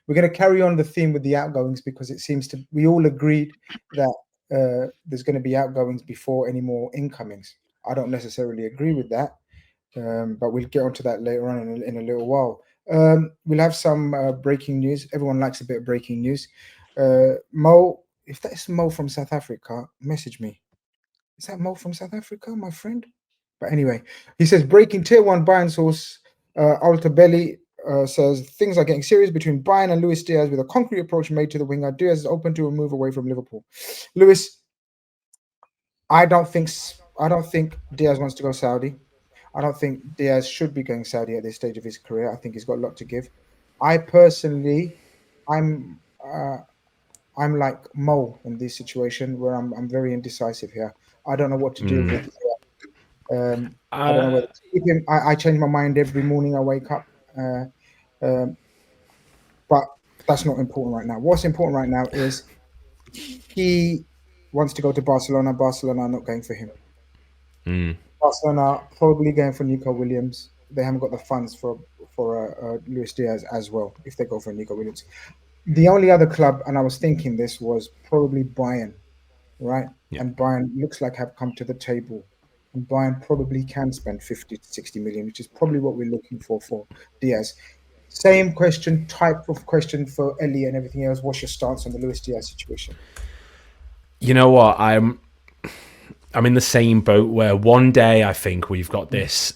we're going to carry on the theme with the outgoings because it seems to we all agreed that there's going to be outgoings before any more incomings. I don't necessarily agree with that, but we'll get onto that later on in a little while. We'll have some breaking news. Everyone likes a bit of breaking news. Mo, if that's Mo from South Africa, message me. Is that Mo from South Africa, my friend? But anyway, he says breaking tier one Bayern source Altabelli says things are getting serious between Bayern and Luis Diaz with a concrete approach made to the winger. Diaz is open to a move away from Liverpool. Luis, I don't think Diaz wants to go Saudi. I don't think Diaz should be going Saudi at this stage of his career. I think he's got a lot to give. I personally, I'm like Mo in this situation where I'm very indecisive here. I don't know what to do with. I don't know whether to keep him. I change my mind every morning I wake up, but that's not important right now. What's important right now is he wants to go to Barcelona. Barcelona are not going for him. Barcelona probably going for Nico Williams. They haven't got the funds for Luis Diaz as well if they go for Nico Williams. The only other club, and I was thinking this, was probably Bayern, right? Yeah. And Bayern looks like have come to the table. And Bayern probably can spend 50 to 60 million, which is probably what we're looking for Diaz. Same type of question for Ellie and everything else. What's your stance on the Luis Diaz situation? You know what? I'm in the same boat where one day I think we've got this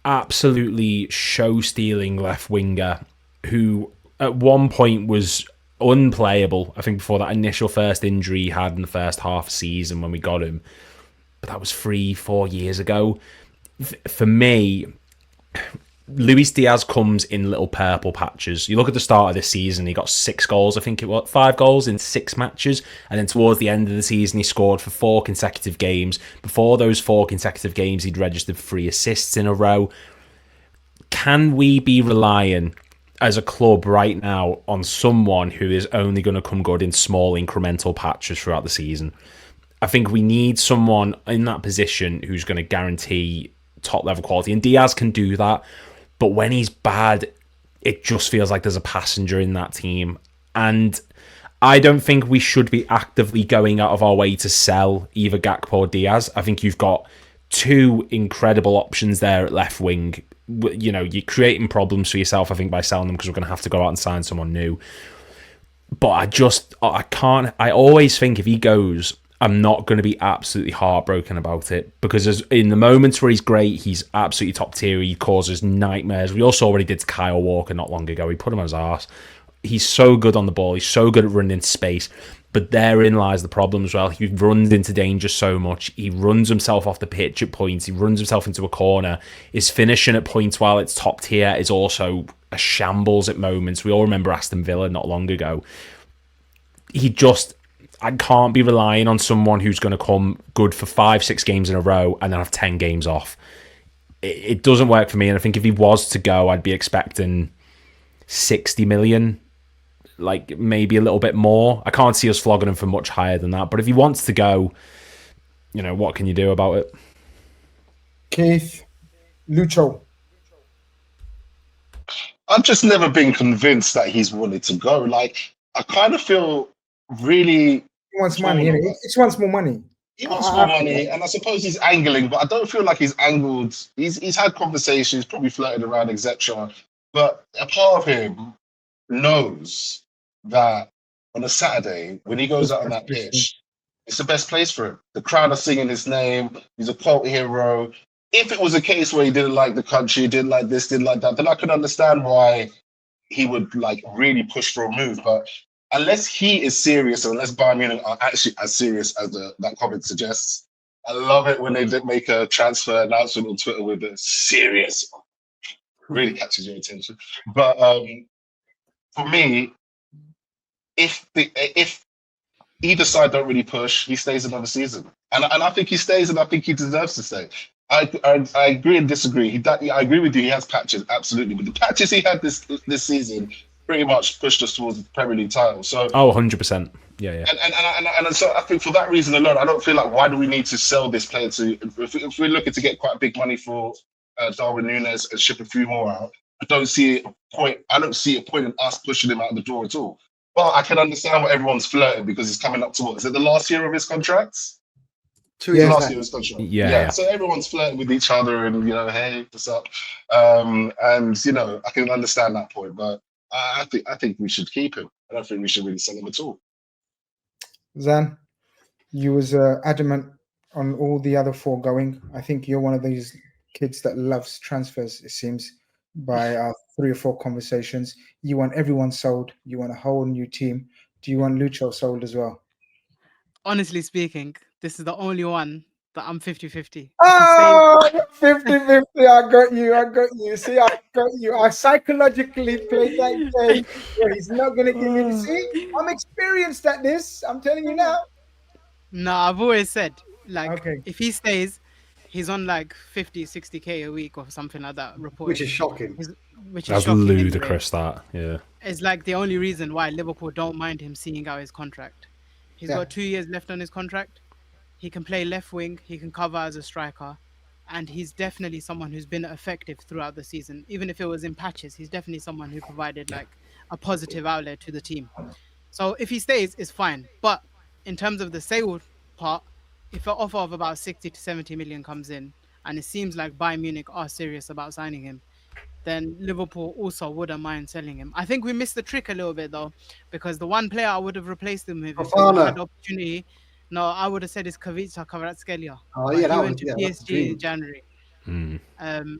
absolutely show-stealing left winger who at one point was unplayable, I think, before that initial first injury he had in the first half of the season when we got him. But that was 3-4 years ago. For me, Luis Diaz comes in little purple patches. You look at the start of this season, he got 6 goals, I think it was 5 goals in 6 matches. And then towards the end of the season, he scored for 4 consecutive games. Before those 4 consecutive games, he'd registered 3 assists in a row. Can we be relying as a club right now on someone who is only going to come good in small incremental patches throughout the season? I think we need someone in that position who's going to guarantee top level quality, and Diaz can do that. But when he's bad, it just feels like there's a passenger in that team. And I don't think we should be actively going out of our way to sell either Gakpo or Diaz. I think you've got 2 incredible options there at left wing. You know, you're creating problems for yourself, I think, by selling them because we're going to have to go out and sign someone new. But I can't. I always think if he goes, I'm not going to be absolutely heartbroken about it, because in the moments where he's great, he's absolutely top tier. He causes nightmares. We also already did to Kyle Walker not long ago. He put him on his arse. He's so good on the ball. He's so good at running into space. But therein lies the problem as well. He runs into danger so much. He runs himself off the pitch at points. He runs himself into a corner. His finishing at points while it's top tier is also a shambles at moments. We all remember Aston Villa not long ago. I can't be relying on someone who's going to come good for 5-6 games in a row and then have 10 games off. It doesn't work for me. And I think if he was to go, I'd be expecting 60 million, like maybe a little bit more. I can't see us flogging him for much higher than that. But if he wants to go, you know, what can you do about it? Keith, Lucho. I've just never been convinced that he's wanted to go. Like, I kind of feel really... He wants money, innit? He just wants more money. He wants more money, and I suppose he's angling, but I don't feel like he's angled. He's had conversations, probably flirted around, etc. But a part of him knows that on a Saturday, when he goes out on that pitch, it's the best place for him. The crowd are singing his name. He's a cult hero. If it was a case where he didn't like the country, didn't like this, didn't like that, then I could understand why he would like really push for a move. But unless he is serious, or unless Bayern Munich are actually as serious as that comment suggests, I love it when they did make a transfer announcement on Twitter with a serious. Really catches your attention. But for me, if either side don't really push, he stays another season, and I think he stays, and I think he deserves to stay. I agree and disagree. I agree with you. He has patches, absolutely, but the patches he had this season pretty much pushed us towards the Premier League title. So 100%. Yeah. And so I think for that reason alone, I don't feel like why do we need to sell this player to if we're looking to get quite big money for Darwin Nunez and ship a few more out. I don't see a point. I don't see a point in us pushing him out the door at all. But I can understand why everyone's flirting because he's coming up to what is it the last year of his contracts? 2 The years last left. year of his contract. Yeah. So everyone's flirting with each other, and hey, what's up? And I can understand that point, but I think we should keep him. I don't think we should really sell him at all. Zan, you was adamant on all the other four going. I think you're one of these kids that loves transfers, it seems, by our 3 or 4 conversations. You want everyone sold. You want a whole new team. Do you want Lucho sold as well? Honestly speaking, this is the only one that I'm 50-50. Oh, 50-50. I got you. See, I got you. I psychologically played that game where he's not going to give me the see. I'm experienced at this. I'm telling you now. No, I've always said, Okay. if he stays, he's on like 50, 60K a week or something like that. Reported, Which is shocking. Which is That's shocking anyway. ludicrous, that. Yeah. It's like the only reason why Liverpool don't mind him seeing out his contract. He's got 2 years left on his contract. He can play left wing. He can cover as a striker. And he's definitely someone who's been effective throughout the season. Even if it was in patches, he's definitely someone who provided like a positive outlet to the team. So if he stays, it's fine. But in terms of the sale part, if an offer of about 60 to 70 million comes in, and it seems like Bayern Munich are serious about signing him, then Liverpool also wouldn't mind selling him. I think we missed the trick a little bit though, because the one player I would have replaced him with if we had the opportunity, I would have said it's Kavica Kvaratskhelia. Oh yeah, he went to PSG in January. Mm.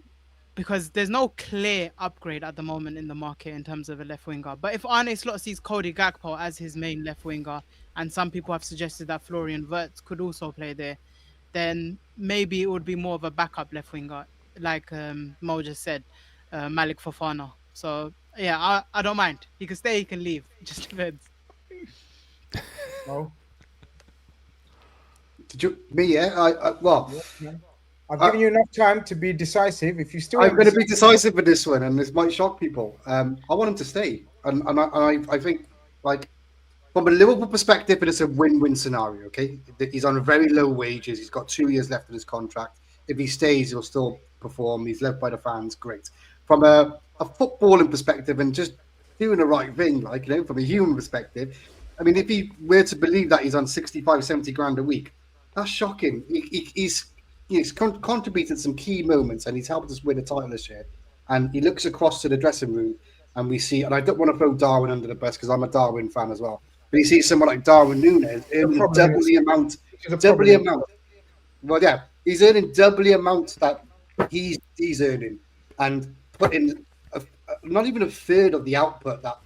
Because there's no clear upgrade at the moment in the market in terms of a left winger. But if Arne Slot sees Cody Gakpo as his main left winger, and some people have suggested that Florian Wirtz could also play there, then maybe it would be more of a backup left winger, like Mo just said, Malik Fofana. So yeah, I don't mind. He can stay, he can leave. It just depends. Oh. Did you me? Yeah. I've given you enough time to be decisive. If you still, I'm going to be decisive with this one, and this might shock people. I want him to stay, and I think like from a Liverpool perspective, it's a win-win scenario. Okay, he's on very low wages. He's got 2 years left in his contract. If he stays, he'll still perform. He's loved by the fans. Great. From a footballing perspective, and just doing the right thing, from a human perspective. I mean, if he were to believe that he's on 65, 70 grand a week, that's shocking. He's contributed some key moments, and he's helped us win a title this year. And he looks across to the dressing room, and we see, and I don't want to throw Darwin under the bus because I'm a Darwin fan as well. But you see someone like Darwin Nunez earning double the amount. Well, yeah, he's earning double the amount that he's earning, and putting not even a third of the output that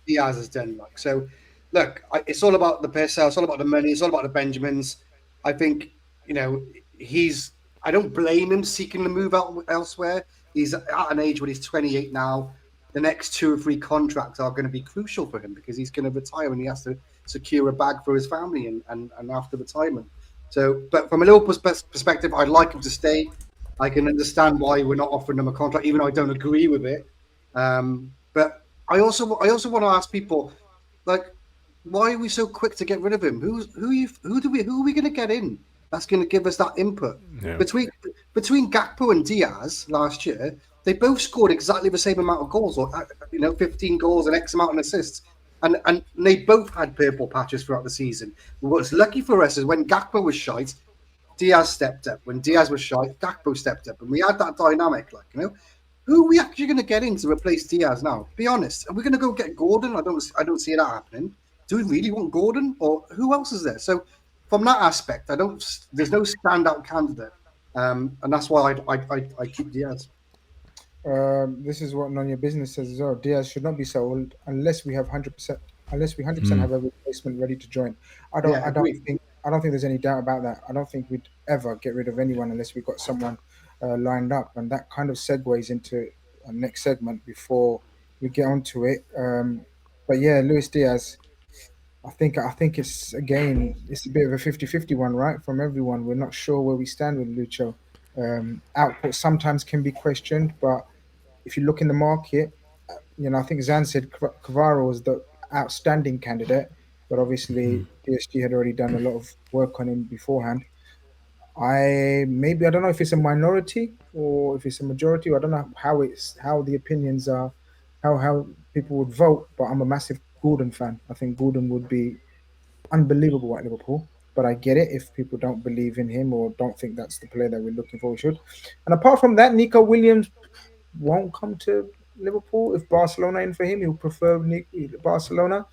Díaz has done. So, look, it's all about the peso, it's all about the money, it's all about the Benjamins. I think I don't blame him seeking to move out elsewhere. He's at an age when he's 28 now. The next 2 or 3 contracts are going to be crucial for him because he's going to retire and he has to secure a bag for his family and after retirement. So, but from a Liverpool perspective, I'd like him to stay. I can understand why we're not offering him a contract, even though I don't agree with it. But I also want to ask people, why are we so quick to get rid of him? Who are we going to get in that's going to give us that input? Yeah. Between Gakpo and Díaz last year, they both scored exactly the same amount of goals, or 15 goals and X amount of assists, and they both had purple patches throughout the season. What's lucky for us is when Gakpo was shite, Díaz stepped up. When Díaz was shite, Gakpo stepped up, and we had that dynamic. Who are we actually going to get in to replace Díaz now? Be honest. Are we going to go get Gordon? I don't see that happening. Do we really want Gordon, or who else is there? So, from that aspect, there's no standout candidate, and that's why I keep Díaz. This is what None Your Business says as well. Díaz should not be sold unless we have 100%. Unless we 100% have a replacement ready to join. I don't think there's any doubt about that. I don't think we'd ever get rid of anyone unless we've got someone lined up, and that kind of segues into our next segment before we get onto it. But yeah, Luis Diaz. I think it's a bit of a 50-50 one, right? From everyone, we're not sure where we stand with Lucho. Output sometimes can be questioned, but if you look in the market, I think Zan said Kvara was the outstanding candidate, but obviously PSG had already done a lot of work on him beforehand. I don't know if it's a minority or if it's a majority. I don't know how the opinions are, how people would vote. But I'm a massive Gordon fan. I think Gordon would be unbelievable at Liverpool. But I get it if people don't believe in him or don't think that's the player that we're looking for. We should. And apart from that, Nico Williams won't come to Liverpool. If Barcelona in for him, he'll prefer Barcelona.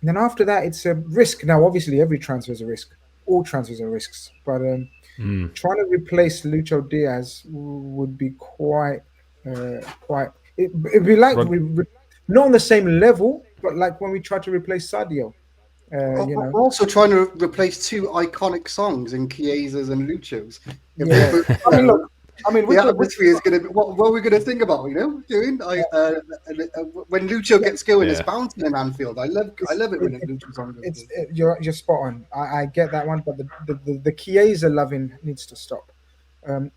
And then after that, it's a risk. Now, obviously, every transfer is a risk. All transfers are risks. But trying to replace Lucho Diaz would be quite. It'd be like not on the same level, but like when we tried to replace Sadio. We're also trying to replace two iconic songs in Chiesa's and Lucho's. Yeah. I mean, the atmosphere is going to be. What are we going to think about? Doing when Lucho gets going, it's bouncing in Anfield. I love it when Lucho's on. You're spot on. I get that one, but the Chiesa loving needs to stop.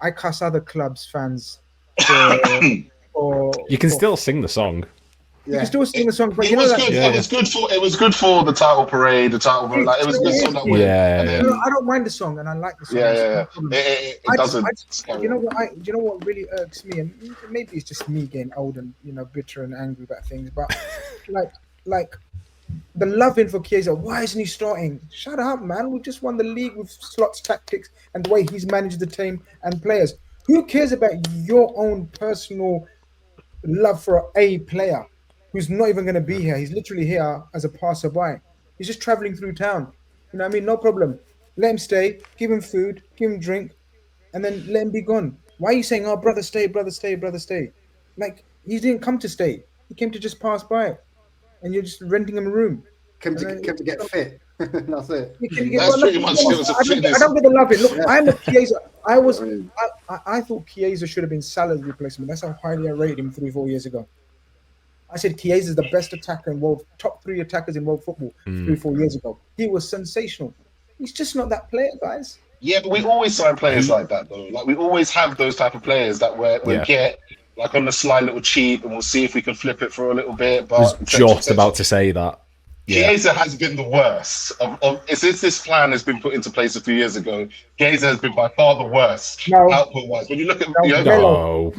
I cuss other clubs fans. You can still sing the song. You can still sing the song, but it was good for the title parade. It was a good song that way. I don't mind the song, and I like the song. It doesn't. You know what really irks me, and maybe it's just me getting old and bitter and angry about things, but like the loving for Chiesa. Why isn't he starting? Shut up, man. We just won the league with Slot's tactics and the way he's managed the team and players. Who cares about your own personal love for a player who's not even going to be here? He's literally here as a passerby. He's just traveling through town. You know what I mean? No problem. Let him stay. Give him food. Give him drink. And then let him be gone. Why are you saying, oh, brother, stay, brother, stay, brother, stay? Like, he didn't come to stay. He came to just pass by. And you're just renting him a room. Came to get fit. That's it. That's pretty much I don't get the love it. Look, I'm a Chiesa. I thought Chiesa should have been Salah's replacement. That's how highly I rated him 3-4 years ago. I said Chiesa is the best attacker in top 3 attackers in world football 3-4 years ago. He was sensational. He's just not that player, guys. Yeah, but we always sign players like that, though. Like, we always have those type of players that we get like on the sly little cheap, and we'll see if we can flip it for a little bit. But I was just about to say that. Chiesa has been the worst. Since this plan has been put into place a few years ago, Chiesa has been by far the worst output-wise. When you look at Melo.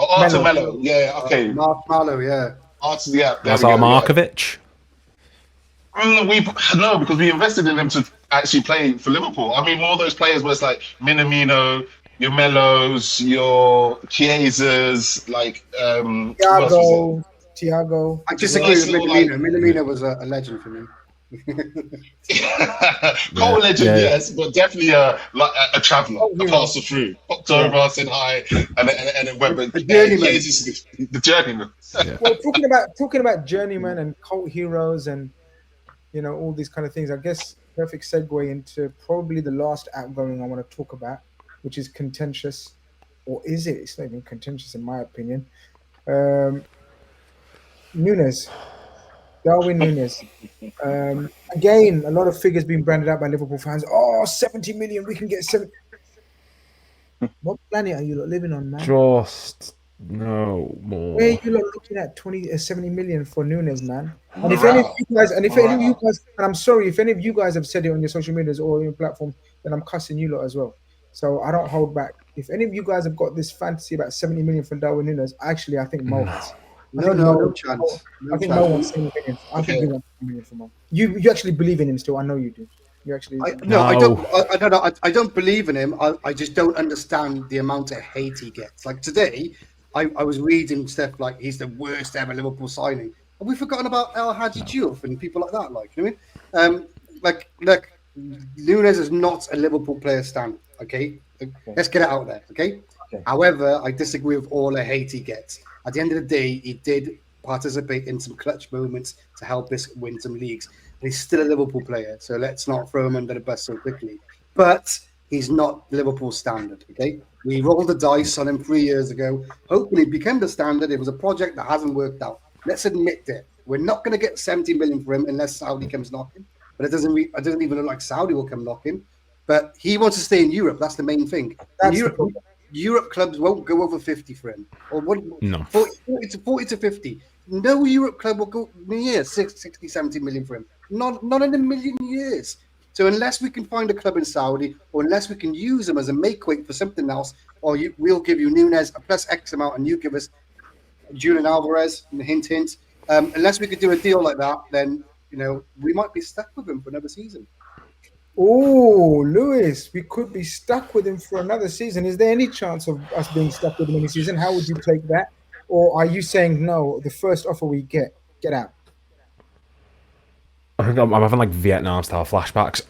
Arthur Melo, yeah, okay. Marshmallow, yeah. That's our Markovic. No, because we invested in him to actually play for Liverpool. I mean, all those players where it's like Minamino, your Melos, your Chiesas, like Thiago. I disagree with Minamino. Minamino was a legend for me. Legend, yes, but definitely a traveller, a passer through. Popped over, said hi, and then went. But the journeyman. Well, talking about journeyman and cult heroes and all these kind of things, I guess perfect segue into probably the last outgoing I want to talk about, which is contentious, or is it? It's not even contentious in my opinion. Nunez. Darwin Nunez. Again, a lot of figures being branded out by Liverpool fans. Oh, 70 million. We can get 70. What planet are you living on, man? Just no more. Where are you looking at 70 million for Nunez, man? And if any of you guys, and I'm sorry, if any of you guys have said it on your social medias or your platform, then I'm cussing you lot as well. So I don't hold back. If any of you guys have got this fantasy about 70 million for Darwin Nunez, actually, I think Mo has. No chance. I think no one's saying million. I think you want million for Mo. You actually believe in him still. I know you do. You actually. I don't believe in him. I just don't understand the amount of hate he gets. Like today, I was reading stuff like he's the worst ever Liverpool signing. Have we forgotten about El Hadji Diouf and people like that? Like, you know what I mean? Look, Nunez is not a Liverpool player standard. Okay, let's get it out there. Okay. However, I disagree with all the hate he gets. At the end of the day, he did participate in some clutch moments to help us win some leagues. And he's still a Liverpool player, so let's not throw him under the bus so quickly. But he's not Liverpool standard, okay? We rolled the dice on him 3 years ago, hoping he became the standard. It was a project that hasn't worked out. Let's admit it. We're not going to get 70 million for him unless Saudi comes knocking. But it doesn't even look like Saudi will come knocking. But he wants to stay in Europe. That's the main thing. Europe clubs won't go over 50 for him. Or 40 to 50. No Europe club will go near 60, 70 million for him. Not in a million years. So unless we can find a club in Saudi, or unless we can use them as a make-weight for something else, or we'll give you Núñez a plus X amount and you give us Julian Alvarez, and hint. Unless we could do a deal like that, then we might be stuck with him for another season. Oh, Lewis, we could be stuck with him for another season. Is there any chance of us being stuck with him in a season? How would you take that? Or are you saying no? The first offer we get out. I'm having like Vietnam style flashbacks.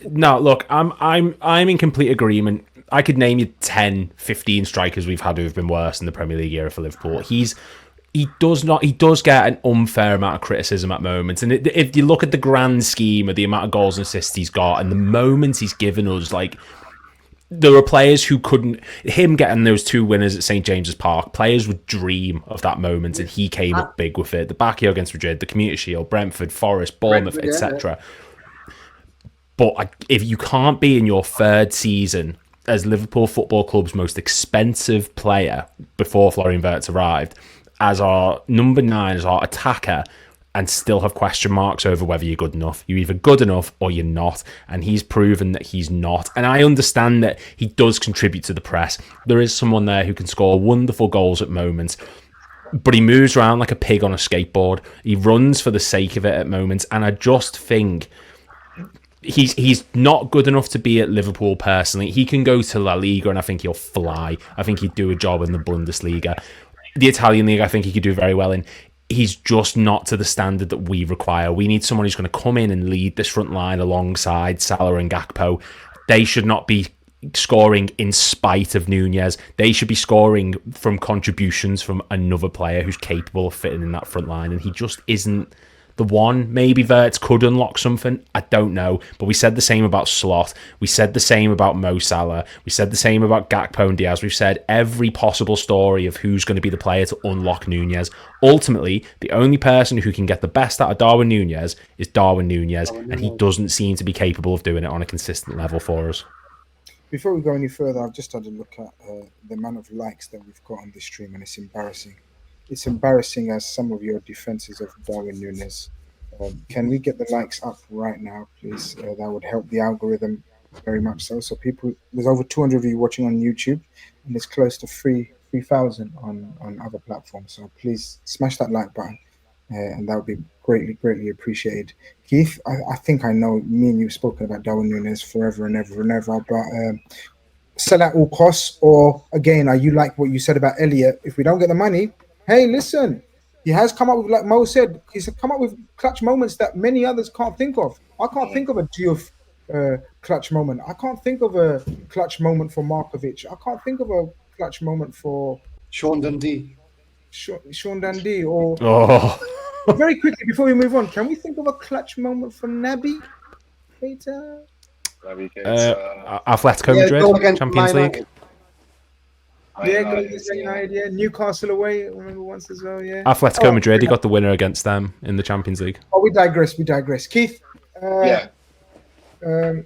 No. Look, I'm in complete agreement. I could name you 10, 15 strikers we've had who've been worse in the Premier League era for Liverpool. He does get an unfair amount of criticism at moments. And if you look at the grand scheme of the amount of goals and assists he's got and the moments he's given us, like, there are players who couldn't... Him getting those 2 winners at St. James's Park, players would dream of that moment, and he came up big with it. The back heel against Madrid, the Community Shield, Brentford, Forest, Bournemouth, etc. But if you can't be in your 3rd season as Liverpool Football Club's most expensive player before Florian Wirtz arrived, as our number 9, as our attacker, and still have question marks over whether you're good enough. You're either good enough or you're not, and he's proven that he's not. And I understand that he does contribute to the press. There is someone there who can score wonderful goals at moments, but he moves around like a pig on a skateboard. He runs for the sake of it at moments, and I just think he's not good enough to be at Liverpool personally. He can go to La Liga, and I think he'll fly. I think he'd do a job in the Bundesliga. The Italian league, I think he could do very well in. He's just not to the standard that we require. We need someone who's going to come in and lead this front line alongside Salah and Gakpo. They should not be scoring in spite of Núñez. They should be scoring from contributions from another player who's capable of fitting in that front line, and he just isn't the one. Maybe Wirtz could unlock something. I don't know. But we said the same about Slot. We said the same about Mo Salah. We said the same about Gakpo and Díaz. We've said every possible story of who's going to be the player to unlock Núñez. Ultimately, the only person who can get the best out of Darwin Núñez is Darwin Núñez, and he doesn't seem to be capable of doing it on a consistent level for us. Before we go any further, I've just had a look at the amount of likes that we've got on this stream, and it's embarrassing. It's embarrassing as some of your defenses of Darwin Nunez. Can we get the likes up right now, please? That would help the algorithm very much so. So there's over 200 of you watching on YouTube, and there's close to 3,000 on other platforms. So please smash that like button, and that would be greatly appreciated. Keith, I think I know me and you've spoken about Darwin Nunez forever and ever, but sell at all costs, or again, are you like what you said about Elliot? If we don't get the money, hey, listen, he has come up with, like Mo said, he's come up with clutch moments that many others can't think of. I can't think of a Diouf clutch moment. I can't think of a clutch moment for Markovic. I can't think of a clutch moment for Sean Dundee. Sean Dundee. Or very quickly before we move on, can we think of a clutch moment for Naby Keita? Atletico Madrid, Champions League. Yeah, Newcastle away. I remember once as well. Yeah, Atletico Madrid. He got the winner against them in the Champions League. Oh, we digress. Keith.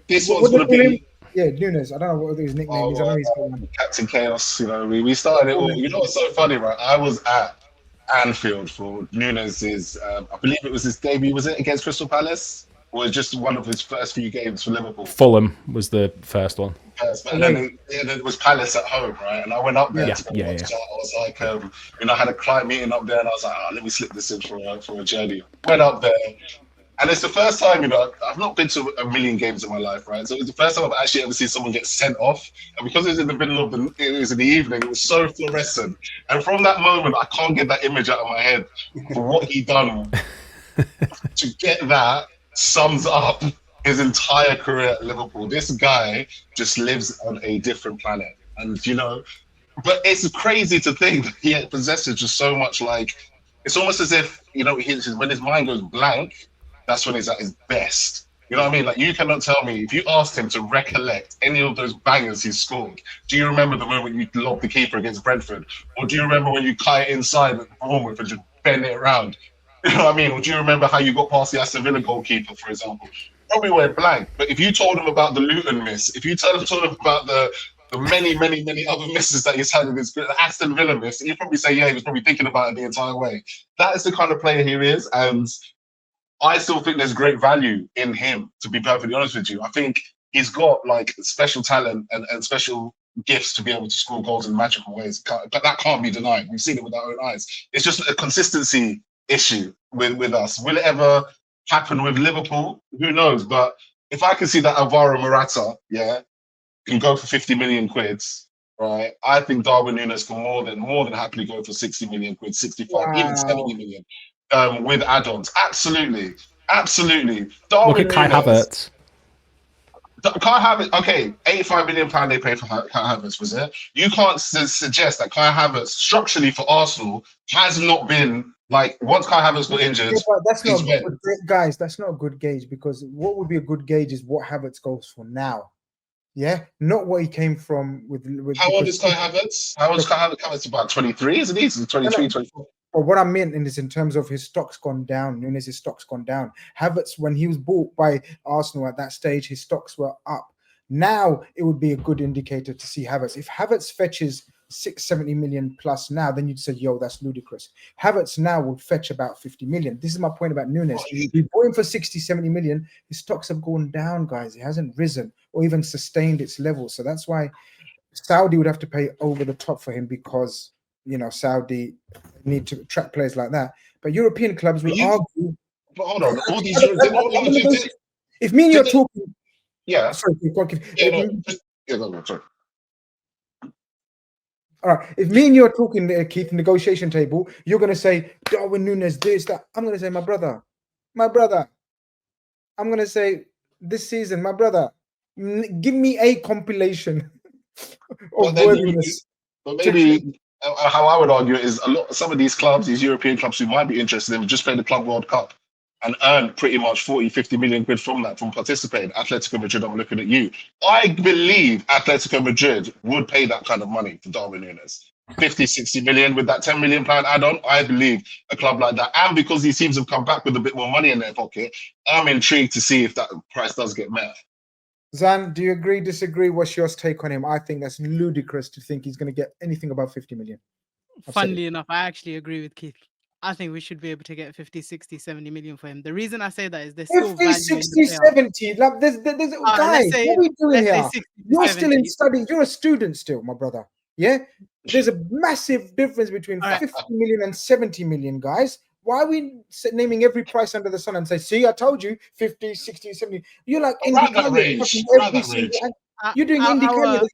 This one's gonna be. Yeah, Núñez. I don't know what his nickname is. I know he's got one. Captain Chaos. We started it all. You know what's so funny, right? I was at Anfield for Núñez's. I believe it was his debut. Was it against Crystal Palace? Or was it just one of his first few games for Liverpool? Fulham was the first one. And then it was Palace at home, right? And I went up there to watch that. I was like, I had a client meeting up there, and I was like, let me slip this in for a journey. Went up there, and it's the first time, I've not been to a million games in my life, right? So it was the first time I've actually ever seen someone get sent off, and because it was in the middle of it was in the evening, it was so fluorescent, and from that moment, I can't get that image out of my head for what he done to get that. Sums up his entire career at Liverpool. This guy just lives on a different planet, and but it's crazy to think that he possesses just so much. Like, it's almost as if when his mind goes blank, that's when he's at his best. You know what I mean? Like, you cannot tell me, if you asked him to recollect any of those bangers he's scored, do you remember the moment you lobbed the keeper against Brentford, or do you remember when you cut it inside at Bournemouth and just bend it around? You know what I mean? Or do you remember how you got past the Aston Villa goalkeeper, for example? Probably went blank. But if you told him about the Luton miss, if you told him about the many other misses that he's had in his career, the Aston Villa miss, he'd probably say, yeah, he was probably thinking about it the entire way. That is the kind of player he is. And I still think there's great value in him, to be perfectly honest with you. I think he's got like special talent and special gifts to be able to score goals in magical ways. But that can't be denied. We've seen it with our own eyes. It's just a consistency issue with us. Will it ever happen with Liverpool? Who knows? But if I can see that Alvaro Morata, can go for 50 million quid, right? I think Darwin Nunez can more than happily go for 60 million quid, 65, even 70 million with add-ons. Absolutely. Darwin Look at Kai Nunez. Havertz. Kai Havertz, okay, £85 million they paid for Kai Havertz, was it? You can't suggest that Kai Havertz, structurally for Arsenal, has not been like, once Kai Havertz got injured, but that's not good, guys. That's not a good gauge, because what would be a good gauge is what Havertz goes for now. Yeah, not what he came from with how old is Kai Havertz? How old is Kai Havertz? About 23, isn't he? He's 23, 24. But what I meant is in terms of his stock's gone down. Nunez's stock's gone down. Havertz, when he was bought by Arsenal at that stage, his stocks were up. Now it would be a good indicator to see Havertz. If Havertz fetches 70 million plus now, then you'd say, yo, that's ludicrous. Havertz now would fetch about 50 million. This is my point about Núñez. We bought him for 60, 70 million. His stocks have gone down, guys. It hasn't risen or even sustained its level. So that's why Saudi would have to pay over the top for him, because, you know, Saudi need to attract players like that. But European clubs will argue. But hold on. All these if me and you're talking. Yeah. Sorry, sorry. All right. If me and you are talking, Keith, negotiation table, you're going to say, Darwin Nunez, this, that. I'm going to say, my brother. I'm going to say, this season, my brother, give me a compilation of worthiness. But maybe how I would argue is some of these clubs, these European clubs who might be interested in, just play the Club World Cup and earn pretty much 40, 50 million quid from that, from participating. Atletico Madrid, I'm looking at you. I believe Atletico Madrid would pay that kind of money for Darwin Nunez. 50, 60 million with that 10 million pound add-on. I believe a club like that. And because these teams have come back with a bit more money in their pocket, I'm intrigued to see if that price does get met. Zan, do you agree, disagree? What's your take on him? I think that's ludicrous to think he's going to get anything above 50 million. Funnily enough, I actually agree with Keith. I think we should be able to get 50, 60, 70 million for him. The reason I say that is there's still 50, 60, 70. Like, there's guys, what are we doing here? You're 70. still in study. You're a student still, my brother. Yeah? There's a massive difference between 50 million and 70 million, guys. Why are we naming every price under the sun and say, see, I told you, 50, 60, 70. You're like IndyCar. You're doing IndyCar.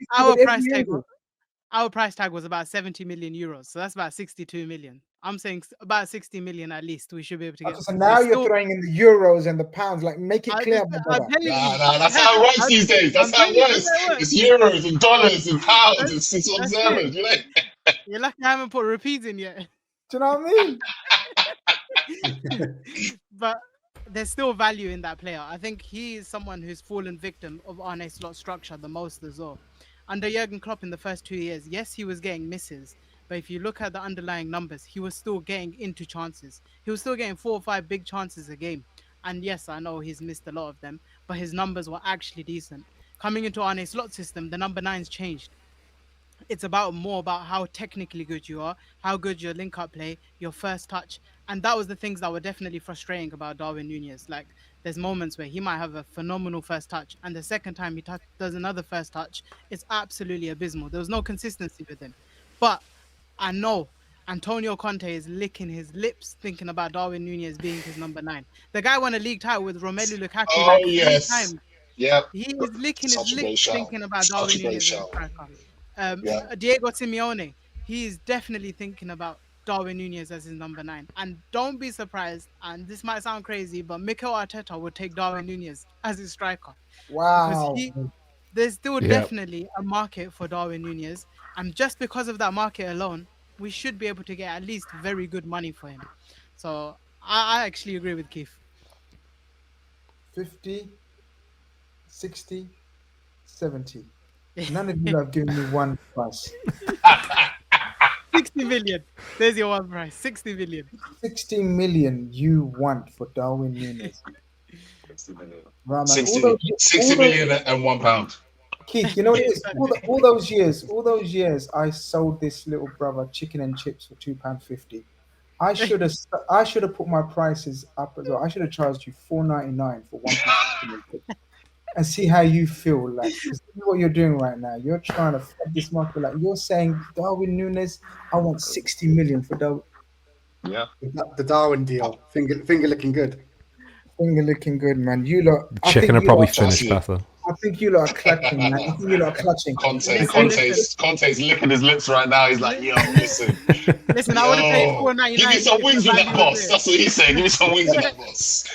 Our price tag was about 70 million euros. So that's about 62 million. I'm saying about 60 million at least. We should be able to get. So now you're throwing in the euros and the pounds. Like, make it clear. That's how it works these days. That's how it works. It's euros and dollars and pounds. It's observant. You're lucky I haven't put rupees in yet. Do you know what I mean? But there's still value in that player. I think he is someone who's fallen victim of Arne Slot's structure the most as well. Under Jurgen Klopp in the first 2 years, yes, he was getting misses. But if you look at the underlying numbers, he was still getting into chances. He was still getting 4 or 5 big chances a game. And yes, I know he's missed a lot of them, but his numbers were actually decent. Coming into Arne Slot's system, the number 9's changed. It's more about how technically good you are, how good your link-up play, your first touch. And that was the things that were definitely frustrating about Darwin Nunez. Like, there's moments where he might have a phenomenal first touch, and the second time he does another first touch, it's absolutely abysmal. There was no consistency with him. But I know Antonio Conte is licking his lips thinking about Darwin Nunez being his number 9. The guy won a league title with Romelu Lukaku 3 times. Yeah. He is licking his lips thinking about Darwin Nunez as a striker. Diego Simeone, he is definitely thinking about Darwin Nunez as his number 9. And don't be surprised, and this might sound crazy, but Mikel Arteta would take Darwin Nunez as his striker. Wow. Because there's still definitely a market for Darwin Nunez. And just because of that market alone, we should be able to get at least very good money for him. So I actually agree with Keith. 50, 60, 70. None of you have given me one price. 60 million. There's your one price. 60 million. 60 million you want for Darwin Nunez. 60 million. Right, 60 million and £1. Keith, you know what it is? All those years, I sold this little brother chicken and chips for £2.50. I should have put my prices up as well. I should have charged you $4.99 for one piece and see how you feel. Like, 'cause this is what you're doing right now. You're trying to flood this market. Like, you're saying Darwin Nunez, I want 60 million for Darwin. Yeah. The Darwin deal. Finger looking good. Finger looking good, man. You lot. Chicken are probably finished, Bethel. I think you lot are clutching, man. I think you lot are clutching. Conte's licking his lips right now. He's like, yo, listen. Listen, I would have paid $4.99. Give me some wings with that boss. That's what he's saying. Give me some wings with that boss.